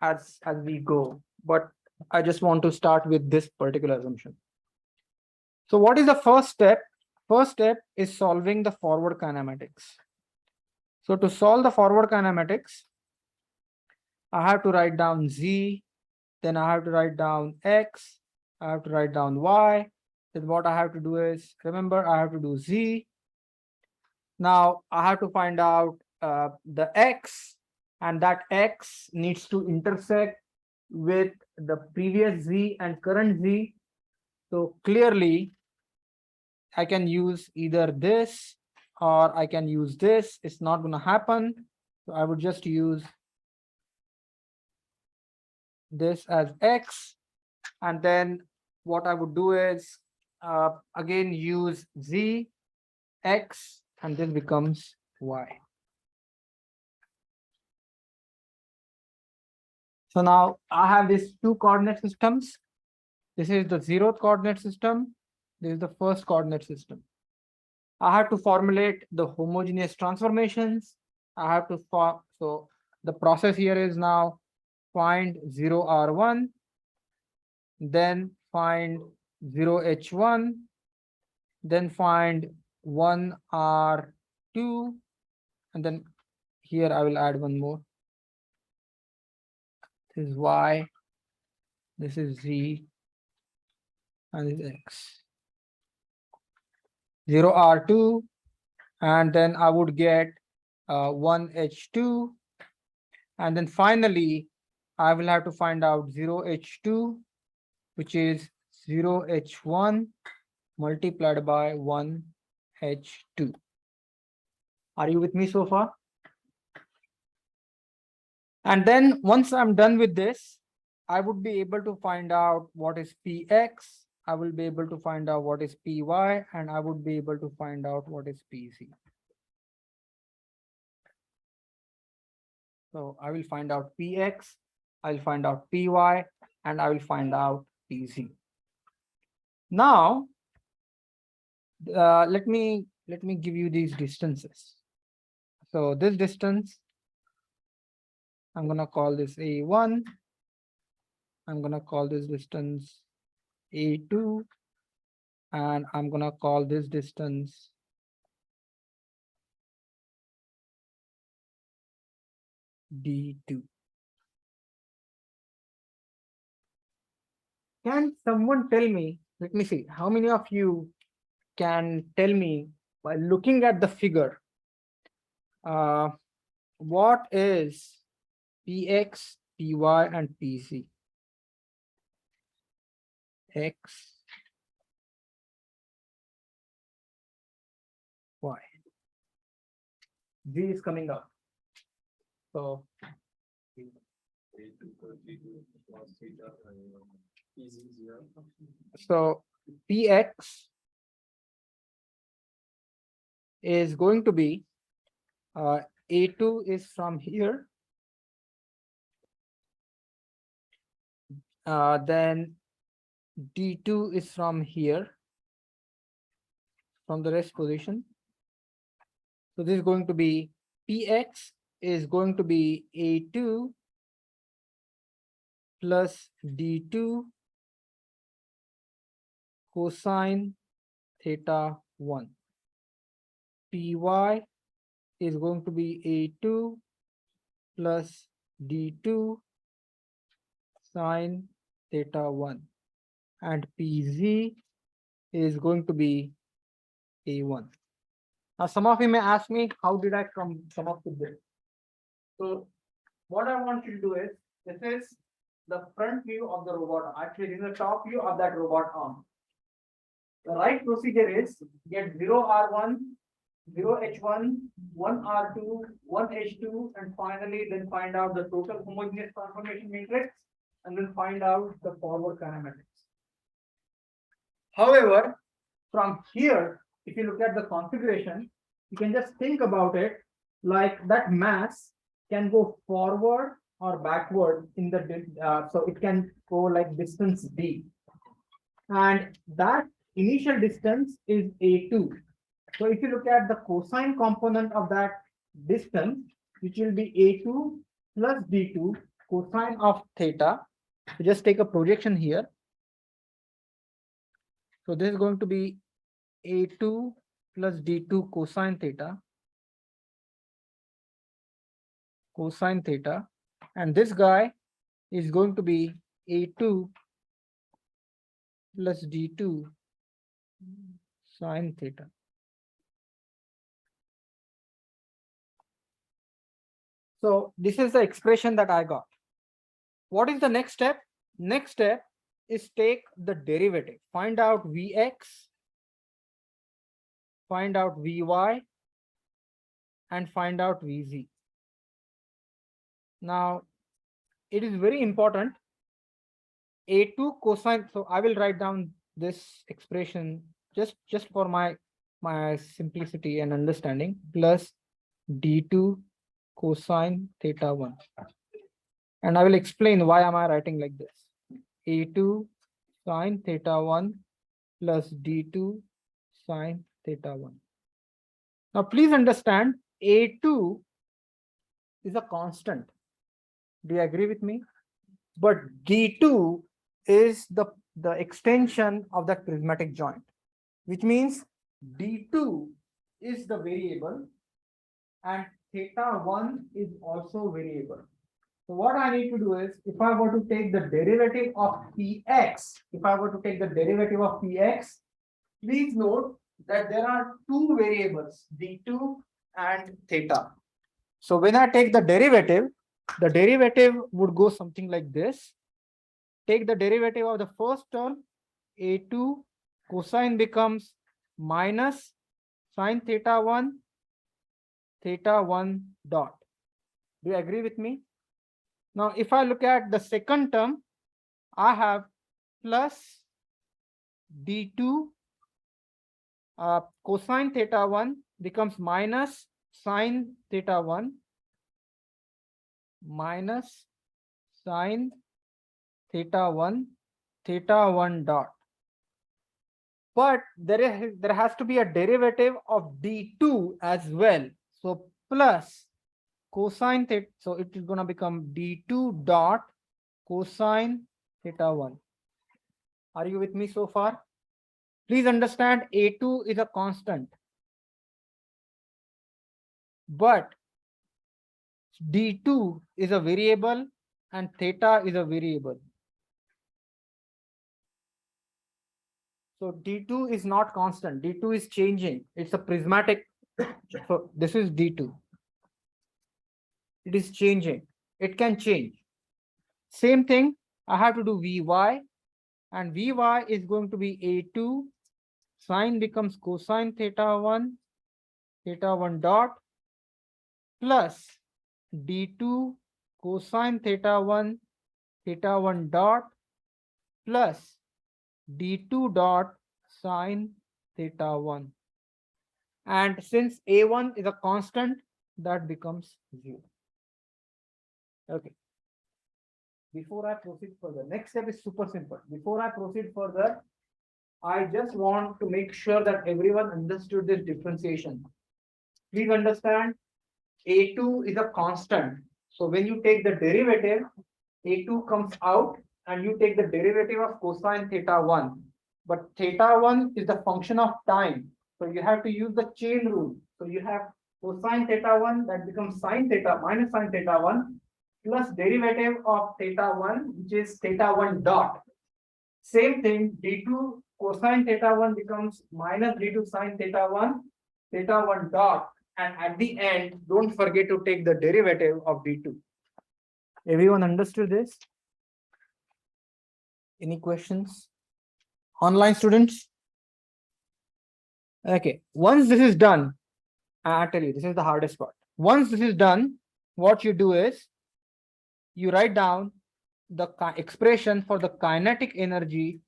[SPEAKER 1] as we go. But I just want to start with this particular assumption. So what is the first step? First step is solving the forward kinematics. So to solve the forward kinematics, I have to write down z, then I have to write down x, I have to write down y. Then what I have to do is, remember, I have to do z. Now I have to find out the x, and that x needs to intersect with the previous z and current z. So clearly I can use either this or I can use this. It's not going to happen. So I would just use this as x, and then what I would do is again use z, x, and this becomes y. So now I have these two coordinate systems. This is the 0th coordinate system. This is the first coordinate system. I have to formulate the homogeneous transformations. I have to so the process here is now find 0r1, then find 0h1, then find 1r2, and then here I will add one more. This is y, this is z, and this is x. 0r2, and then I would get 1h2, and then finally I will have to find out 0h2, which is 0h1 multiplied by 1h2. Are you with me so far? And then once I'm done with this, I would be able to find out what is px, I will be able to find out what is py, and I would be able to find out what is pz. So I will find out px, I'll find out py, and I will find out pz. Now, let me give you these distances. So this distance, I'm gonna call this A1. I'm gonna call this distance A2, and I'm gonna call this distance D2. Can someone tell me, let me see, how many of you can tell me by looking at the figure, what is Px, Py, and Pz? X, Y. Z is coming up. So Px is going to be A2 is from here, then D2 is from here, from the rest position. So this is going to be Px is going to be A2 plus D2 cosine theta 1. Py is going to be A2 plus D2 sine theta 1, and Pz is going to be A1. Now some of you may ask me, how did I come up with this? So what I want you to do is, this is the front view of the robot. Actually, this is the top view of that robot arm. The right procedure is get 0R1, 0H1, 1R2, 1H2, and finally then find out the total homogeneous transformation matrix, and then find out the forward kinematics. However, from here, if you look at the configuration, you can just think about it like that mass can go forward or backward in the so it can go like distance d, and that initial distance is A2. So if you look at the cosine component of that distance, which will be A2 plus D2 cosine of theta, so just take a projection here. So this is going to be A2 plus D2 cosine theta, and this guy is going to be A2 plus D2 sine theta. So this is the expression that I got. What is the next step? Next step is take the derivative, find out Vx, find out Vy, and find out Vz. Now, it is very important. A2 cosine, so I will write down this expression just for my simplicity and understanding, plus D2 cosine theta 1. And I will explain why am I writing like this. A2 sine theta 1 plus D2 sine theta 1. Now please understand, A2 is a constant. Do you agree with me? But D2 is the extension of that prismatic joint, which means D2 is the variable and theta 1 is also variable. So what I need to do is, if I were to take the derivative of Px, please note that there are two variables, D2 and theta. So when I take the derivative would go something like this. Take the derivative of the first term, A2 cosine becomes minus sine theta 1 dot. Do you agree with me? Now, if I look at the second term, I have plus D2 cosine theta 1 becomes minus sine theta 1 minus sine theta 1 dot. but there has to be a derivative of d2 as well. So plus cosine theta, so it is going to become d2 dot cosine theta 1. Are you with me so far? Please understand a2 is a constant, but d2 is a variable and theta is a variable. So d2 is not constant, d2 is changing, it's a prismatic. So this is d2, it is changing, it can change. Same thing, I have to do Vy, and Vy is going to be a2, sine becomes cosine theta 1 dot, plus d2 cosine theta 1 dot, plus d2 dot sine theta 1. And since a1 is a constant, that becomes 0. Okay. Before I proceed further, next step is super simple. Before I proceed further, I just want to make sure that everyone understood this differentiation. Please understand, a2 is a constant. So when you take the derivative, a2 comes out and you take the derivative of cosine theta 1. But theta 1 is the function of time. So you have to use the chain rule. So you have cosine theta 1, that becomes sine theta minus sine theta 1, plus derivative of theta 1, which is theta 1 dot. Same thing, d2 cosine theta 1 becomes minus d2 sine theta 1 dot. And at the end, don't forget to take the derivative of d2. Everyone understood this? Any questions? Online students? Okay, once this is done, I tell you, this is the hardest part. Once this is done, what you do is you write down the expression for the kinetic energy,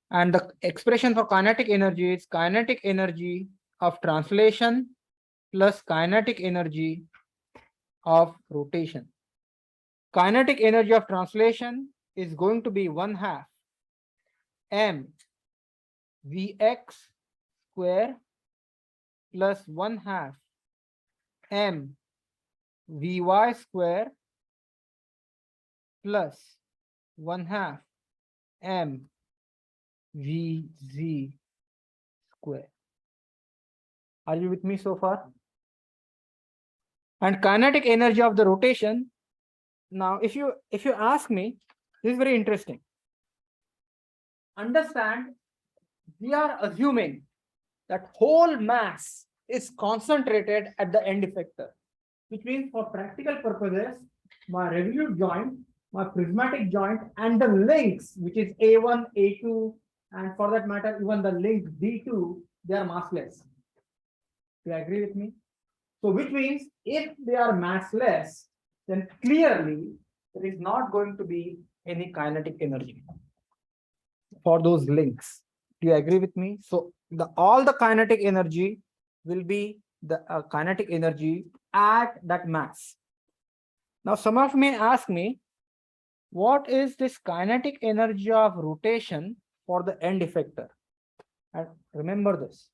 [SPEAKER 1] and the expression for kinetic energy is kinetic energy of translation plus kinetic energy of rotation. Kinetic energy of translation is going to be 1/2 m Vx square plus 1/2 m Vy square plus 1/2 m Vz square. Are you with me so far? And kinetic energy of the rotation. Now, if you ask me, this is very interesting. Understand, we are assuming that whole mass is concentrated at the end effector, which means for practical purposes, my revolute joint, my prismatic joint, and the links, which is A1, A2, and for that matter, even the link D2, they are massless. Do you agree with me? So which means if they are massless, then clearly there is not going to be any kinetic energy for those links. Do you agree with me? So all the kinetic energy will be the kinetic energy at that mass. Now some of you may ask me, what is this kinetic energy of rotation for the end effector? And remember this,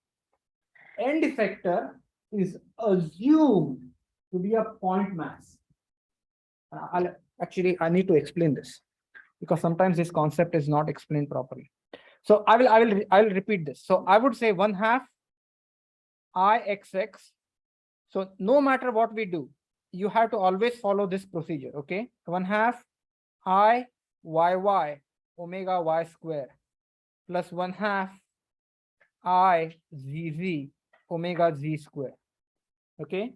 [SPEAKER 1] end effector is assumed to be a point mass. I need to explain this because sometimes this concept is not explained properly. So I will repeat this. So I would say 1/2 Ixx. So no matter what we do, you have to always follow this procedure. Okay, 1/2 Iyy omega y square plus 1/2 Izz omega z square. Okay.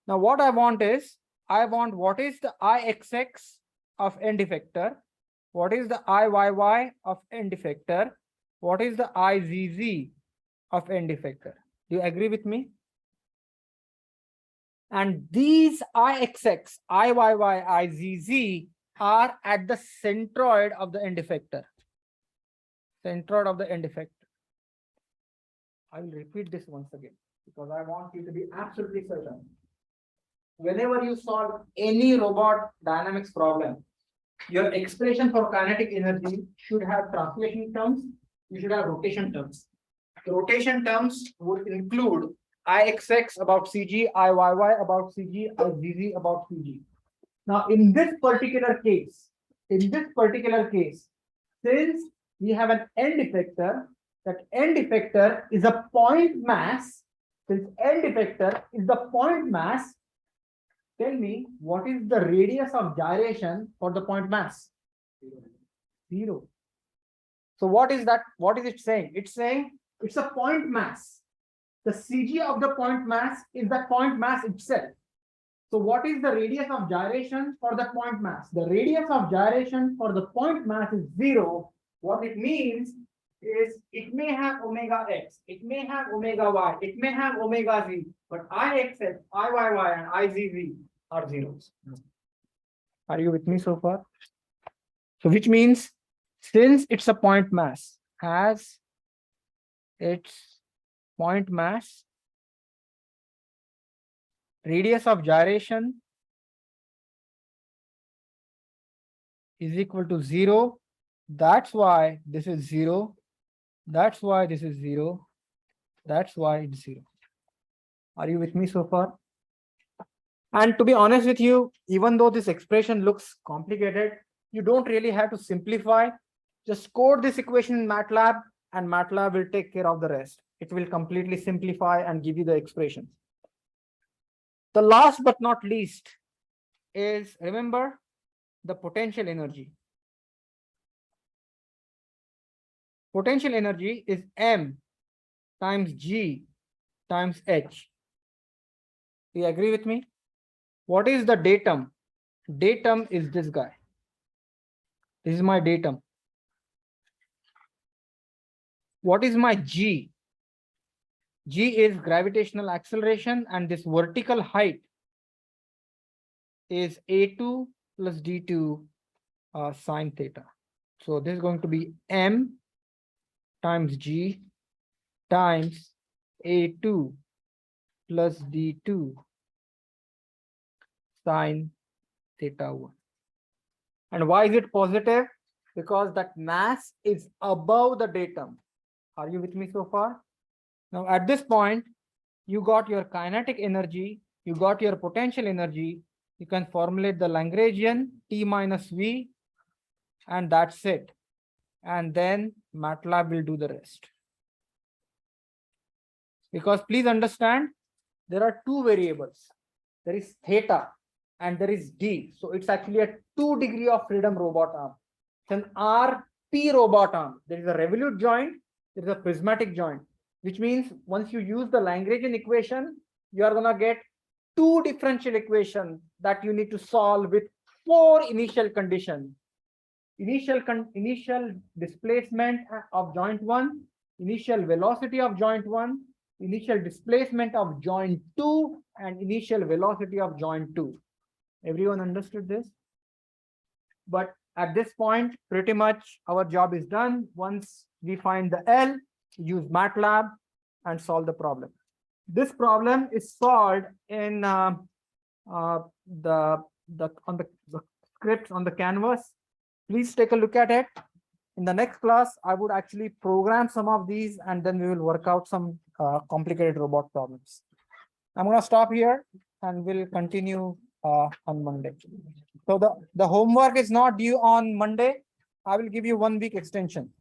[SPEAKER 1] Now what I want is, what is the Ixx of end effector, what is the Iyy of end effector, what is the Izz of end effector. Do you agree with me? And these Ixx, Iyy, Izz are at the centroid of the end effector. Centroid of the end effector. I will repeat this once again because I want you to be absolutely certain. Whenever you solve any robot dynamics problem, Your expression for kinetic energy should have translation terms, you should have rotation terms. The rotation terms would include Ixx about Cg, Iyy about Cg, Izz about Cg. Now, in this particular case, since we have an end effector, that end effector is a point mass. Since end effector is the point mass, tell me what is the radius of gyration for the point mass? 0. So what is that? What is it saying? It's saying it's a point mass. The CG of the point mass is the point mass itself. So what is the radius of gyration for the point mass? The radius of gyration for the point mass is 0. What it means is it may have omega x, it may have omega y, it may have omega z, but Ixx, Iyy, and Izz are zeros. Are you with me so far? So which means since it's a point mass, has its point mass, radius of gyration is equal to 0. That's why this is 0. That's why this is 0. That's why it's 0. Are you with me so far? And to be honest with you, even though this expression looks complicated, you don't really have to simplify. Just code this equation in MATLAB and MATLAB will take care of the rest. It will completely simplify and give you the expression. The last but not least is, remember, the potential energy. Potential energy is M times G times H. Do you agree with me? What is the datum? Datum is this guy. This is my datum. What is my G? G is gravitational acceleration, and this vertical height is A2 plus D2 sine theta. So this is going to be M times G times A2 plus D2 sine theta 1. And why is it positive? Because that mass is above the datum. Are you with me so far? Now at this point, you got your kinetic energy, you got your potential energy, you can formulate the Lagrangian T minus V, and that's it. And then MATLAB will do the rest. Because please understand, there are two variables. There is theta and there is D. So it's actually a 2 degree of freedom robot arm. It's an RP robot arm. There is a revolute joint, there is a prismatic joint, which means once you use the Lagrangian equation, you are gonna get 2 differential equations that you need to solve with 4 initial conditions. Initial displacement of joint 1, initial velocity of joint 1, initial displacement of joint 2, and initial velocity of joint 2. Everyone understood this? But at this point, pretty much our job is done. Once we find the L, use MATLAB and solve the problem. This problem is solved in the scripts on the canvas. Please take a look at it. In the next class, I would actually program some of these and then we will work out some complicated robot problems. I'm going to stop here and we'll continue on Monday. So the homework is not due on Monday. I will give you 1 week extension.